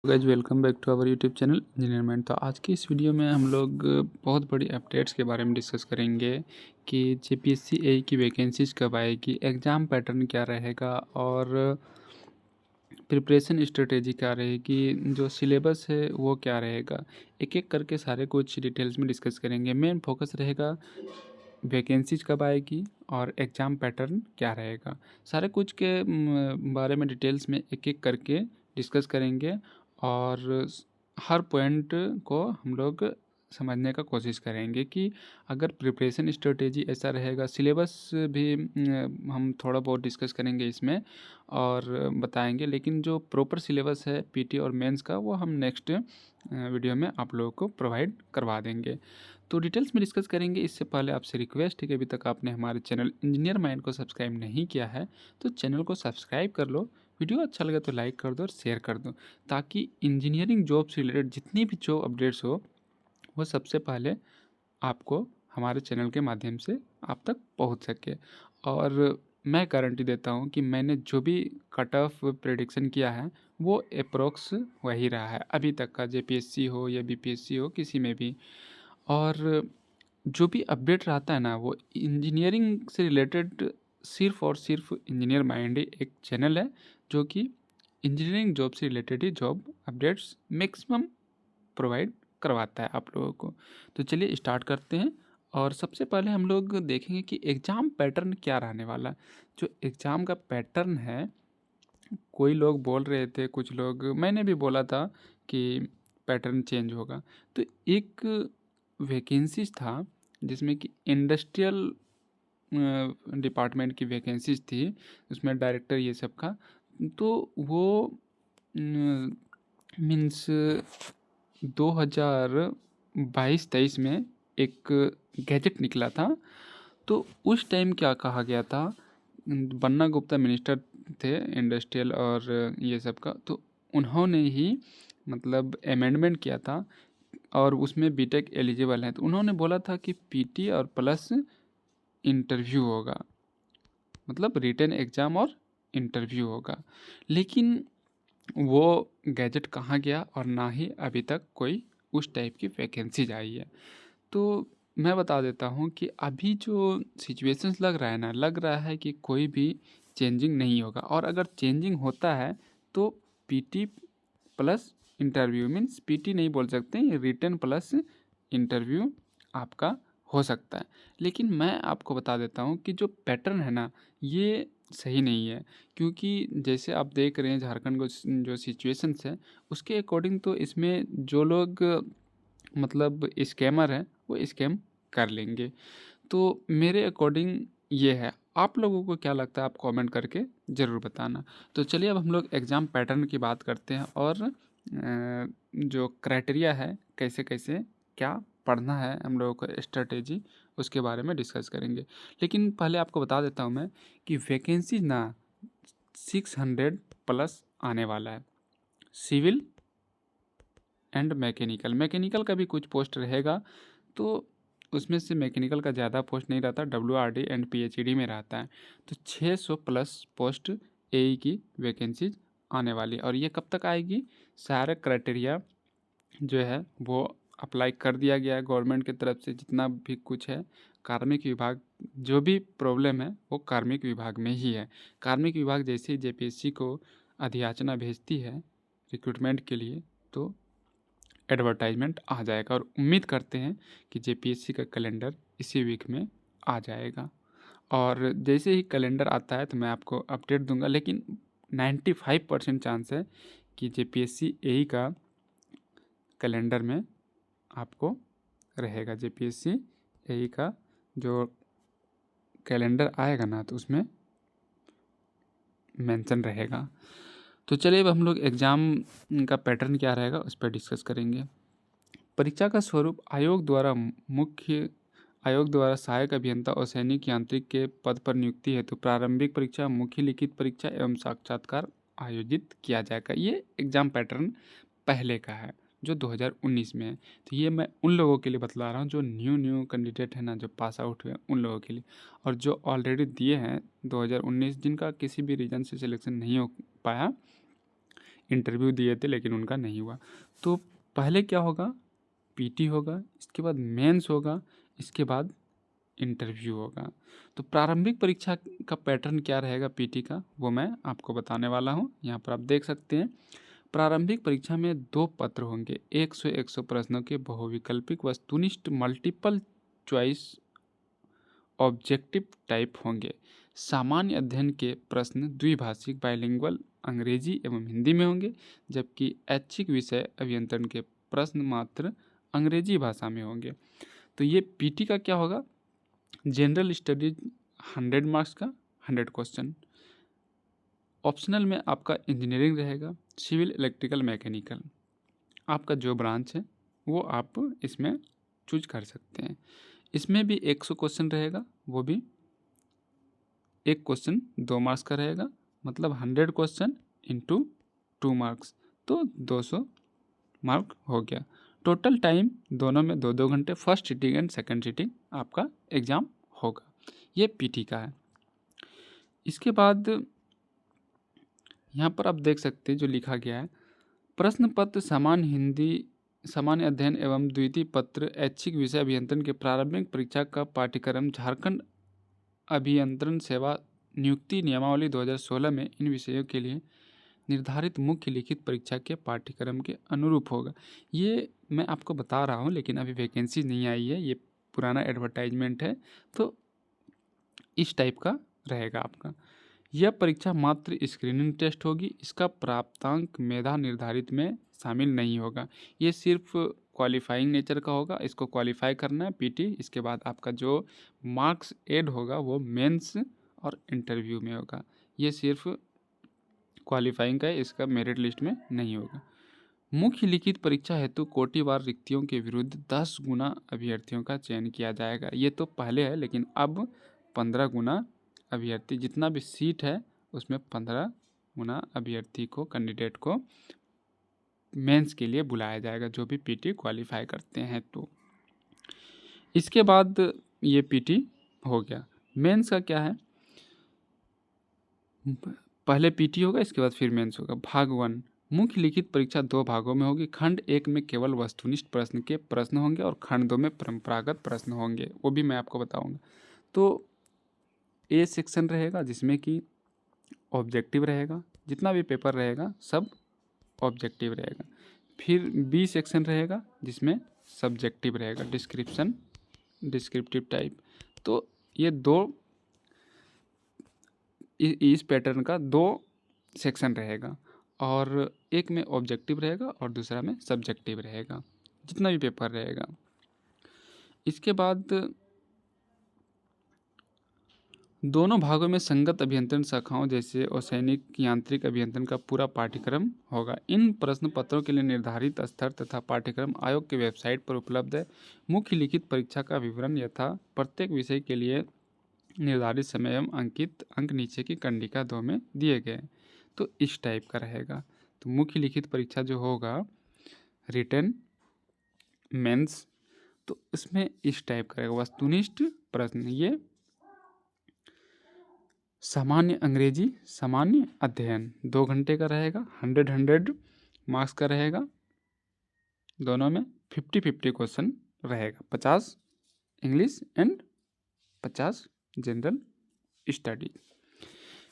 Guys welcome back to our YouTube channel Engineerment. तो आज की इस वीडियो में हम लोग बहुत बड़ी अपडेट्स के बारे में डिस्कस करेंगे कि जेपीएससी ए की वैकेंसीज कब आएगी, एग्ज़ाम पैटर्न क्या रहेगा और प्रिपरेशन स्ट्रेटेजी क्या रहेगी, जो सिलेबस है वो क्या रहेगा। एक एक करके सारे कुछ डिटेल्स में डिस्कस करेंगे। मेन फोकस रहेगा वैकेंसीज कब आएगी और एग्ज़ाम पैटर्न क्या रहेगा। सारे कुछ के बारे में डिटेल्स में एक एक करके डिस्कस करेंगे और हर पॉइंट को हम लोग समझने का कोशिश करेंगे कि अगर प्रिपरेशन स्ट्रेटेजी ऐसा रहेगा, सिलेबस भी हम थोड़ा बहुत डिस्कस करेंगे इसमें और बताएंगे। लेकिन जो प्रॉपर सिलेबस है पीटी और मेंस का वो हम नेक्स्ट वीडियो में आप लोगों को प्रोवाइड करवा देंगे। तो डिटेल्स में डिस्कस करेंगे। इससे पहले आपसे रिक्वेस्ट है कि अभी तक आपने हमारे चैनल इंजीनियर माइंड को सब्सक्राइब नहीं किया है तो चैनल को सब्सक्राइब कर लो। वीडियो अच्छा लगे तो लाइक कर दो और शेयर कर दो, ताकि इंजीनियरिंग जॉब से रिलेटेड जितनी भी जॉब अपडेट्स हो वो सबसे पहले आपको हमारे चैनल के माध्यम से आप तक पहुंच सके। और मैं गारंटी देता हूं कि मैंने जो भी कट ऑफ प्रेडिक्शन किया है वो अप्रोक्स वही रहा है अभी तक का, जेपीएससी हो या बीपीएससी हो, किसी में भी। और जो भी अपडेट रहता है ना वो इंजीनियरिंग से रिलेटेड, सिर्फ और सिर्फ इंजीनियर माइंड ही एक चैनल है जो कि इंजीनियरिंग जॉब से रिलेटेड ही जॉब अपडेट्स मैक्सिमम प्रोवाइड करवाता है आप लोगों को। तो चलिए स्टार्ट करते हैं। और सबसे पहले हम लोग देखेंगे कि एग्ज़ाम पैटर्न क्या रहने वाला है। जो एग्ज़ाम का पैटर्न है, कोई लोग बोल रहे थे, कुछ लोग, मैंने भी बोला था कि पैटर्न चेंज होगा। तो एक वैकेंसीज था जिसमें कि इंडस्ट्रियल डिपार्टमेंट की वैकेंसीज थी, उसमें डायरेक्टर ये सब का। तो वो मीन्स 2022-23 में एक गैजेट निकला था। तो उस टाइम क्या कहा गया था, बन्ना गुप्ता मिनिस्टर थे इंडस्ट्रियल और ये सब का, तो उन्होंने ही मतलब अमेंडमेंट किया था और उसमें बीटेक एलिजिबल है। तो उन्होंने बोला था कि पीटी और प्लस इंटरव्यू होगा, मतलब रिटन एग्ज़ाम और इंटरव्यू होगा। लेकिन वो गैजेट कहाँ गया और ना ही अभी तक कोई उस टाइप की वैकेंसीज आई है। तो मैं बता देता हूँ कि अभी जो सिचुएशंस लग रहा है ना, लग रहा है कि कोई भी चेंजिंग नहीं होगा। और अगर चेंजिंग होता है तो PT plus interview, means PT नहीं बोल सकते, रिटन प्लस इंटरव्यू आपका हो सकता है। लेकिन मैं आपको बता देता हूँ कि जो पैटर्न है ना ये सही नहीं है। क्योंकि जैसे आप देख रहे हैं झारखंड को जो सिचुएशंस है उसके अकॉर्डिंग, तो इसमें जो लोग मतलब स्कैमर हैं वो स्कैम कर लेंगे। तो मेरे अकॉर्डिंग ये है। आप लोगों को क्या लगता है आप कमेंट करके ज़रूर बताना। तो चलिए अब हम लोग एग्ज़ाम पैटर्न की बात करते हैं और जो क्राइटेरिया है, कैसे कैसे क्या पढ़ना है हम लोगों को, स्ट्रेटेजी, उसके बारे में डिस्कस करेंगे। लेकिन पहले आपको बता देता हूँ मैं कि वैकेंसी ना 600 प्लस आने वाला है। सिविल एंड मैकेनिकल, मैकेनिकल का भी कुछ पोस्ट रहेगा, तो उसमें से मैकेनिकल का ज़्यादा पोस्ट नहीं रहता, डब्ल्यूआरडी एंड पीएचडी में रहता है। तो 600 प्लस पोस्ट एई की वैकेंसीज आने वाली है। और ये कब तक आएगी, सारे क्राइटेरिया जो है वो अप्लाई कर दिया गया है गवर्नमेंट की तरफ से। जितना भी कुछ है कार्मिक विभाग, जो भी प्रॉब्लम है वो कार्मिक विभाग में ही है। कार्मिक विभाग जैसे ही जेपीएससी को अधियाचना भेजती है रिक्रूटमेंट के लिए, तो एडवर्टाइजमेंट आ जाएगा। और उम्मीद करते हैं कि जेपीएससी का कैलेंडर इसी वीक में आ जाएगा। और जैसे ही कैलेंडर आता है तो मैं आपको अपडेट दूंगा। लेकिन 95% चांस है कि जेपीएससी एई का कैलेंडर में आपको रहेगा। जेपीएससी एई का जो कैलेंडर आएगा ना तो उसमें मेंशन रहेगा। तो चलिए अब हम लोग एग्ज़ाम का पैटर्न क्या रहेगा उस पर डिस्कस करेंगे। परीक्षा का स्वरूप आयोग द्वारा सहायक अभियंता और सैनिक यांत्रिक के पद पर नियुक्ति हेतु प्रारंभिक परीक्षा, मुख्य लिखित परीक्षा एवं साक्षात्कार आयोजित किया जाएगा। ये एग्ज़ाम पैटर्न पहले का है जो 2019 में है। तो ये मैं उन लोगों के लिए बतला रहा हूँ जो न्यू कैंडिडेट है ना, जो पास आउट हुए उन लोगों के लिए। और जो ऑलरेडी दिए हैं 2019, जिनका किसी भी रीज़न से सिलेक्शन नहीं हो पाया, इंटरव्यू दिए थे लेकिन उनका नहीं हुआ। तो पहले क्या होगा, पीटी होगा, इसके बाद मेंस होगा, इसके बाद इंटरव्यू होगा। तो प्रारंभिक परीक्षा का पैटर्न क्या रहेगा पीटी का, वो मैं आपको बताने वाला हूँ। यहाँ पर आप देख सकते हैं, प्रारंभिक परीक्षा में 2 पत्र होंगे, 100 प्रश्नों के बहुविकल्पिक वस्तुनिष्ठ मल्टीपल चॉइस ऑब्जेक्टिव टाइप होंगे। सामान्य अध्ययन के प्रश्न द्विभाषिक बाइलिंगुअल अंग्रेजी एवं हिंदी में होंगे, जबकि ऐच्छिक विषय अभियंत्रण के प्रश्न मात्र अंग्रेजी भाषा में होंगे। तो ये पीटी का क्या होगा, जनरल स्टडीज 100 मार्क्स का 100 क्वेश्चन। ऑप्शनल में आपका इंजीनियरिंग रहेगा, सिविल, इलेक्ट्रिकल, मैकेनिकल, आपका जो ब्रांच है वो आप इसमें चूज कर सकते हैं। इसमें भी 100 क्वेश्चन रहेगा, वो भी एक क्वेश्चन 2 मार्क्स का रहेगा, मतलब 100 क्वेश्चन इंटू 2 मार्क्स, तो 200 मार्क हो गया। टोटल टाइम दोनों में 2-2 घंटे, first sitting and second sitting आपका एग्ज़ाम होगा। ये पीटी का है। इसके बाद यहाँ पर आप देख सकते हैं जो लिखा गया है, प्रश्न पत्र सामान्य हिंदी सामान्य अध्ययन एवं द्वितीय पत्र ऐच्छिक विषय अभियंत्रण के प्रारंभिक परीक्षा का पाठ्यक्रम झारखंड अभियंत्रण सेवा नियुक्ति नियमावली 2016 में इन विषयों के लिए निर्धारित मुख्य लिखित परीक्षा के पाठ्यक्रम के अनुरूप होगा। ये मैं आपको बता रहा हूँ, लेकिन अभी वैकेंसी नहीं आई है, ये पुराना एडवर्टाइजमेंट है, तो इस टाइप का रहेगा आपका। यह परीक्षा मात्र स्क्रीनिंग टेस्ट होगी, इसका प्राप्तांक मेधा निर्धारित में शामिल नहीं होगा। ये सिर्फ क्वालिफाइंग नेचर का होगा, इसको क्वालिफाई करना है पीटी। इसके बाद आपका जो मार्क्स ऐड होगा वो मेंस और इंटरव्यू में होगा। ये सिर्फ क्वालिफाइंग का है, इसका मेरिट लिस्ट में नहीं होगा। मुख्य लिखित परीक्षा हेतु कोटिवार रिक्तियों के विरुद्ध 10 गुना अभ्यर्थियों का चयन किया जाएगा। ये तो पहले है, लेकिन अब 15 गुना अभ्यर्थी, जितना भी सीट है उसमें 15 गुना अभ्यर्थी को, कैंडिडेट को मेंस के लिए बुलाया जाएगा, जो भी पीटी क्वालिफाई करते हैं। तो इसके बाद ये पीटी हो गया। मेंस का क्या है, पहले पीटी होगा, इसके बाद फिर मेंस होगा। भाग 1, मुख्य लिखित परीक्षा 2 भागों में होगी। खंड 1 में केवल वस्तुनिष्ठ प्रश्न के प्रश्न होंगे और खंड 2 में परंपरागत प्रश्न होंगे, वो भी मैं आपको बताऊंगा। तो ए सेक्शन रहेगा जिसमें कि ऑब्जेक्टिव रहेगा, जितना भी पेपर रहेगा सब ऑब्जेक्टिव रहेगा। फिर बी सेक्शन रहेगा जिसमें सब्जेक्टिव रहेगा, डिस्क्रिप्टिव टाइप। तो ये इस पैटर्न का 2 सेक्शन रहेगा, और एक में ऑब्जेक्टिव रहेगा और दूसरा में सब्जेक्टिव रहेगा, जितना भी पेपर रहेगा। इसके बाद दोनों भागों में संगत अभियंत्रण शाखाओं जैसे असैनिक, यांत्रिक अभियंत्रण का पूरा पाठ्यक्रम होगा। इन प्रश्न पत्रों के लिए निर्धारित स्तर तथा पाठ्यक्रम आयोग की वेबसाइट पर उपलब्ध है। मुख्य लिखित परीक्षा का विवरण यथा प्रत्येक विषय के लिए निर्धारित समय एवं अंकित अंक नीचे की कंडिका 2 में दिए गए। तो इस टाइप का रहेगा। तो मुख्य लिखित परीक्षा जो होगा, रिटन, मेंस, तो इसमें इस टाइप का रहेगा। वस्तुनिष्ठ प्रश्न, ये सामान्य अंग्रेजी, सामान्य अध्ययन 2 घंटे का रहेगा, 100 मार्क्स का रहेगा। दोनों में 50-50 क्वेश्चन रहेगा, 50 इंग्लिश एंड 50 जनरल स्टडी,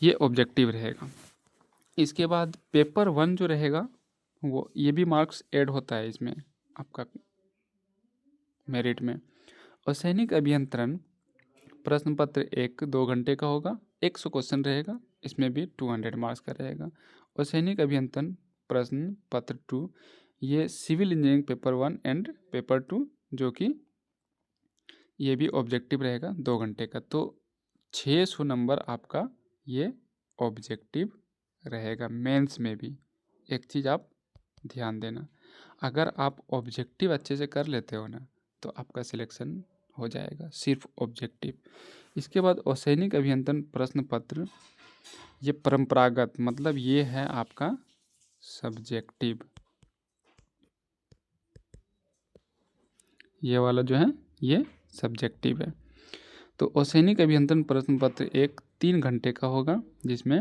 ये ऑब्जेक्टिव रहेगा। इसके बाद पेपर 1 जो रहेगा वो, ये भी मार्क्स ऐड होता है इसमें आपका मेरिट में। असैनिक अभियंत्रण प्रश्न पत्र 1 2 घंटे का होगा, 100 क्वेश्चन रहेगा, इसमें भी 200 मार्क्स का रहेगा। असैनिक अभियंत्रण प्रश्न पत्र 2, ये civil engineering paper 1 and paper 2, जो कि ये भी ऑब्जेक्टिव रहेगा 2 घंटे का। तो 600 नंबर आपका ये ऑब्जेक्टिव रहेगा मेंस में भी। एक चीज़ आप ध्यान देना, अगर आप ऑब्जेक्टिव अच्छे से कर लेते हो ना, तो आपका सिलेक्शन हो जाएगा, सिर्फ ऑब्जेक्टिव। इसके बाद असैनिक अभियंत्रण प्रश्न पत्र, ये परंपरागत, मतलब ये है आपका सब्जेक्टिव, ये वाला जो है ये सब्जेक्टिव है। तो असैनिक अभियंत्रण प्रश्न पत्र 1 3 घंटे का होगा, जिसमें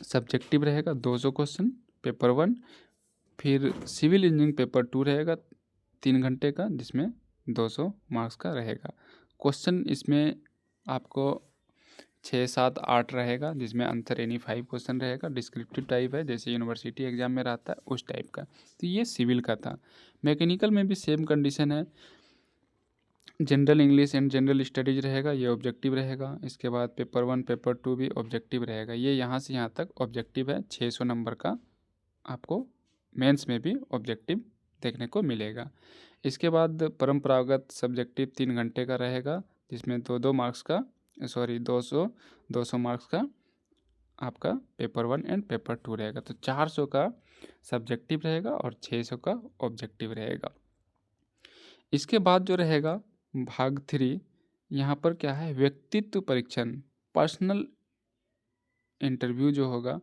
सब्जेक्टिव रहेगा 200 क्वेश्चन पेपर 1। फिर सिविल इंजीनियरिंग पेपर 2 रहेगा 3 घंटे का, जिसमें 200 मार्क्स का रहेगा। क्वेश्चन इसमें आपको 6, 7, 8 रहेगा, जिसमें आंसर एनी 5 क्वेश्चन रहेगा। डिस्क्रिप्टिव टाइप है, जैसे यूनिवर्सिटी एग्जाम में रहता है उस टाइप का। तो ये सिविल का था। मैकेनिकल में भी सेम कंडीशन है। General English and general studies रहेगा, ये ऑब्जेक्टिव रहेगा। इसके बाद पेपर 1 पेपर 2 भी ऑब्जेक्टिव रहेगा। ये यहाँ से यहाँ तक ऑब्जेक्टिव है। 600 नंबर का आपको मेंस में भी ऑब्जेक्टिव देखने को मिलेगा। इसके बाद परंपरागत सब्जेक्टिव 3 घंटे का रहेगा, जिसमें 2-2 मार्क्स का 200 मार्क्स का आपका पेपर 1 एंड पेपर 2 रहेगा। तो 400 का सब्जेक्टिव रहेगा और 600 का ऑब्जेक्टिव रहेगा। इसके बाद जो रहेगा भाग 3, यहाँ पर क्या है, व्यक्तित्व परीक्षण, पर्सनल इंटरव्यू जो होगा।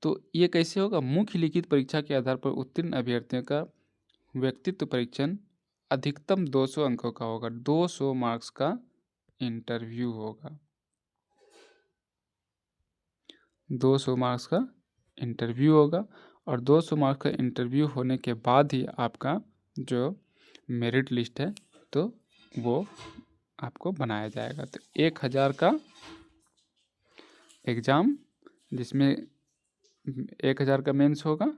तो ये कैसे होगा, मुख्य लिखित परीक्षा के आधार पर उत्तीर्ण अभ्यर्थियों का व्यक्तित्व परीक्षण अधिकतम 200 अंकों का होगा। 200 मार्क्स का इंटरव्यू होगा। 200 मार्क्स का इंटरव्यू होगा और 200 मार्क्स का इंटरव्यू होने के बाद ही आपका जो मेरिट लिस्ट है तो वो आपको बनाया जाएगा। तो 1000 का एग्ज़ाम, जिसमें 1000 का मेंस होगा,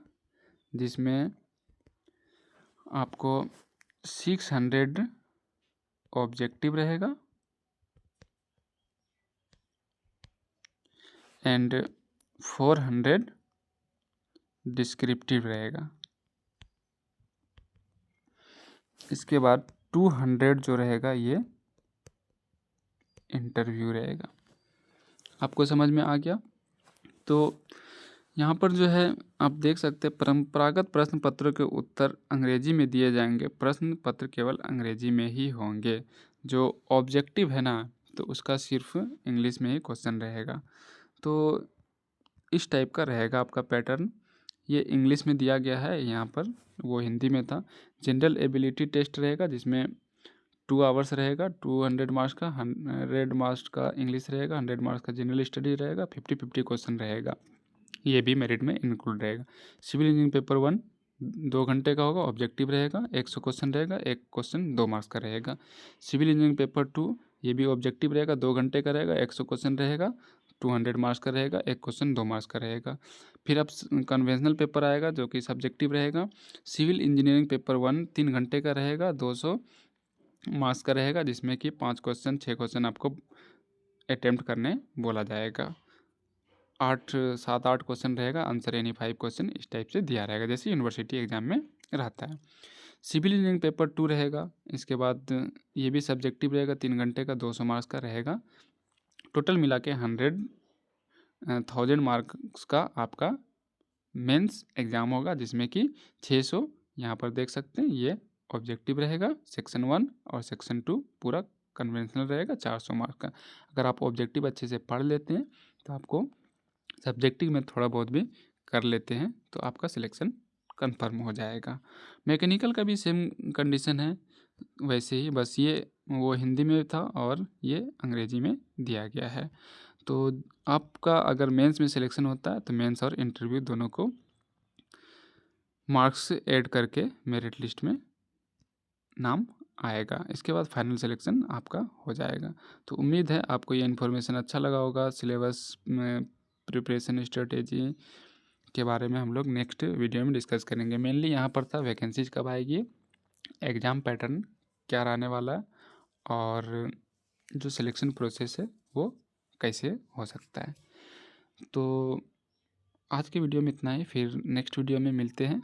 जिसमें आपको 600 ऑब्जेक्टिव रहेगा एंड 400 डिस्क्रिप्टिव रहेगा। इसके बाद 200 जो रहेगा ये इंटरव्यू रहेगा। आपको समझ में आ गया? तो यहाँ पर जो है आप देख सकते हैं, परंपरागत प्रश्न पत्रों के उत्तर अंग्रेजी में दिए जाएंगे। प्रश्न पत्र केवल अंग्रेजी में ही होंगे। जो ऑब्जेक्टिव है ना, तो उसका सिर्फ इंग्लिश में ही क्वेश्चन रहेगा। तो इस टाइप का रहेगा आपका पैटर्न। ये इंग्लिश में दिया गया है, यहाँ पर वो हिंदी में था। जनरल एबिलिटी टेस्ट रहेगा, जिसमें 2 आवर्स रहेगा। 200 मार्क्स का, 100 मार्क्स का इंग्लिश रहेगा, 100 मार्क्स का जनरल स्टडी रहेगा, 50-50 क्वेश्चन रहेगा। ये भी मेरिट में इंक्लूड रहेगा। सिविल इंजीनियरिंग पेपर 1 2 घंटे का होगा, ऑब्जेक्टिव रहेगा, 100 क्वेश्चन रहेगा, एक क्वेश्चन 2 मार्क्स का रहेगा। सिविल इंजीनियरिंग पेपर 2 ये भी ऑब्जेक्टिव रहेगा, 2 घंटे का रहेगा, 100 क्वेश्चन रहेगा, 200 मार्क्स का रहेगा, एक क्वेश्चन 2 मार्क्स का रहेगा। फिर अब कन्वेंशनल पेपर आएगा, जो कि सब्जेक्टिव रहेगा। सिविल इंजीनियरिंग पेपर 1 3 घंटे का रहेगा, 200 मार्क्स का रहेगा, जिसमें कि 5 क्वेश्चन 6 क्वेश्चन आपको अटेम्प्ट करने बोला जाएगा। 7-8 क्वेश्चन रहेगा, आंसर एनी 5 क्वेश्चन, इस टाइप से दिया रहेगा, जैसे यूनिवर्सिटी एग्जाम में रहता है। सिविल इंजीनियरिंग पेपर 2 रहेगा। इसके बाद ये भी सब्जेक्टिव रहेगा, 3 घंटे का, 200 मार्क्स का रहेगा। टोटल मिला के 1000 मार्क्स का आपका मेंस एग्ज़ाम होगा, जिसमें कि 600 यहाँ पर देख सकते हैं, ये ऑब्जेक्टिव रहेगा। सेक्शन 1 और सेक्शन 2 पूरा कन्वेंशनल रहेगा, 400 मार्क्स का। अगर आप ऑब्जेक्टिव अच्छे से पढ़ लेते हैं तो आपको सब्जेक्टिव में थोड़ा बहुत भी कर लेते हैं तो आपका सिलेक्शन कंफर्म हो जाएगा। मैकेनिकल का भी सेम कंडीशन है वैसे ही, बस ये वो हिंदी में था और ये अंग्रेजी में दिया गया है। तो आपका अगर मेंस में सिलेक्शन होता है तो मेंस और इंटरव्यू दोनों को मार्क्स ऐड करके मेरिट लिस्ट में नाम आएगा। इसके बाद फाइनल सिलेक्शन आपका हो जाएगा। तो उम्मीद है आपको ये इन्फॉर्मेशन अच्छा लगा होगा। सिलेबस में प्रिपरेशन स्ट्रेटेजी के बारे में हम लोग नेक्स्ट वीडियो में डिस्कस करेंगे। मेनली यहाँ पर था वैकेंसीज कब आएगी, एग्ज़ाम पैटर्न क्या रहने वाला है, और जो सिलेक्शन प्रोसेस है वो कैसे हो सकता है। तो आज के वीडियो में इतना ही, फिर नेक्स्ट वीडियो में मिलते हैं।